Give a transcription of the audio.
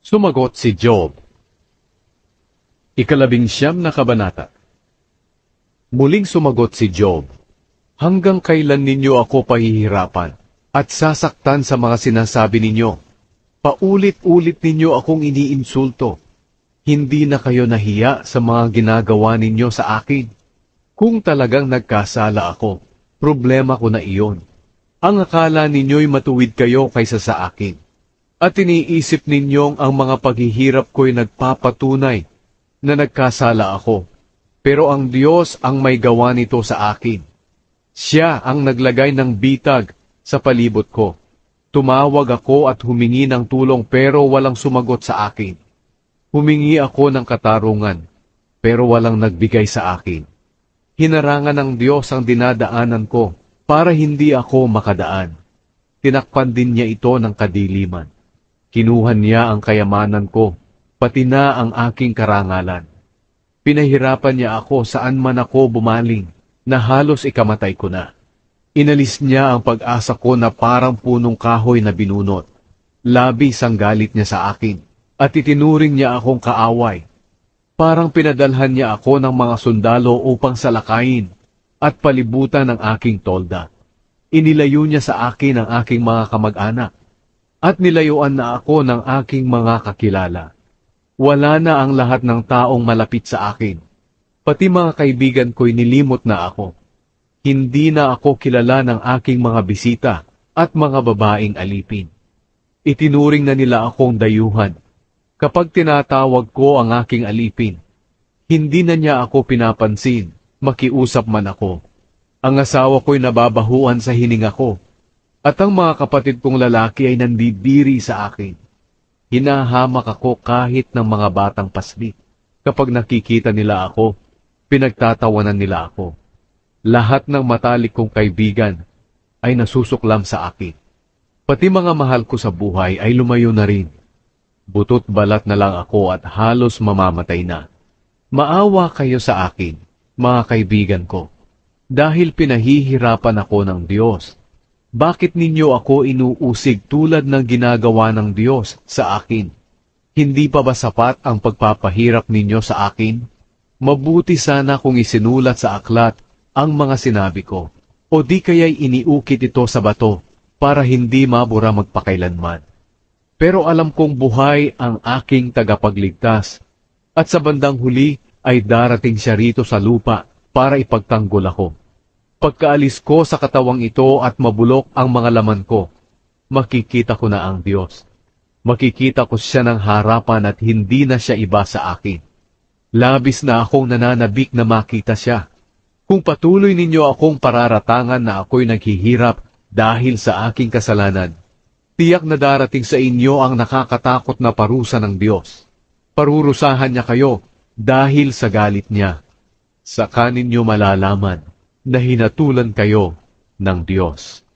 Sumagot si Job. Ikalabing-siyam na kabanata. Muling sumagot si Job, hanggang kailan ninyo ako pahihirapan at sasaktan sa mga sinasabi ninyo? Paulit-ulit ninyo akong iniinsulto. Hindi na kayo nahiya sa mga ginagawa ninyo sa akin. Kung talagang nagkasala ako, problema ko na iyon. Ang akala ninyo'y matuwid kayo kaysa sa akin. At iniisip ninyong ang mga paghihirap ko'y nagpapatunay na nagkasala ako. Pero ang Diyos ang may gawa nito sa akin. Siya ang naglagay ng bitag sa palibot ko. Tumawag ako at humingi ng tulong pero walang sumagot sa akin. Humingi ako ng katarungan pero walang nagbigay sa akin. Hinarangan ng Diyos ang dinadaanan ko para hindi ako makadaan. Tinakpan din niya ito ng kadiliman. Kinuha niya ang kayamanan ko, pati na ang aking karangalan. Pinahirapan niya ako saan man ako bumaling, na halos ikamatay ko na. Inalis niya ang pag-asa ko na parang punong kahoy na binunot. Labis ang galit niya sa akin, at itinuring niya akong kaaway. Parang pinadalhan niya ako ng mga sundalo upang salakayin, at palibutan ng aking tolda. Inilayo niya sa akin ang aking mga kamag-anak, at nilayuan na ako ng aking mga kakilala. Wala na ang lahat ng taong malapit sa akin. Pati mga kaibigan ko'y nilimot na ako. Hindi na ako kilala ng aking mga bisita at mga babaeng alipin. Itinuring na nila akong dayuhan. Kapag tinatawag ko ang aking alipin, hindi na niya ako pinapansin, makiusap man ako. Ang asawa ko'y nababahuan sa hininga ko. At ang mga kapatid kong lalaki ay nandidiri sa akin. Hinahamak ako kahit ng mga batang paslit. Kapag nakikita nila ako, pinagtatawanan nila ako. Lahat ng matalik kong kaibigan ay nasusuklam sa akin. Pati mga mahal ko sa buhay ay lumayo na rin. Butot balat na lang ako at halos mamamatay na. Maawa kayo sa akin, mga kaibigan ko, dahil pinahihirapan ako ng Diyos. Bakit ninyo ako inuusig tulad ng ginagawa ng Diyos sa akin? Hindi pa ba sapat ang pagpapahirap ninyo sa akin? Mabuti sana kung isinulat sa aklat ang mga sinabi ko, o di kaya'y iniukit ito sa bato para hindi mabura magpakailanman. Pero alam kong buhay ang aking tagapagligtas, at sa bandang huli ay darating siya rito sa lupa para ipagtanggol ako. Pagkaalis ko sa katawang ito at mabulok ang mga laman ko, makikita ko na ang Diyos. Makikita ko siya ng harapan at hindi na siya iba sa akin. Labis na akong nananabik na makita siya. Kung patuloy ninyo akong pararatangan na ako'y naghihirap dahil sa aking kasalanan, tiyak na darating sa inyo ang nakakatakot na parusa ng Diyos. Parurusahan niya kayo dahil sa galit niya. Saka ninyo malalaman na hinatulan kayo ng Diyos.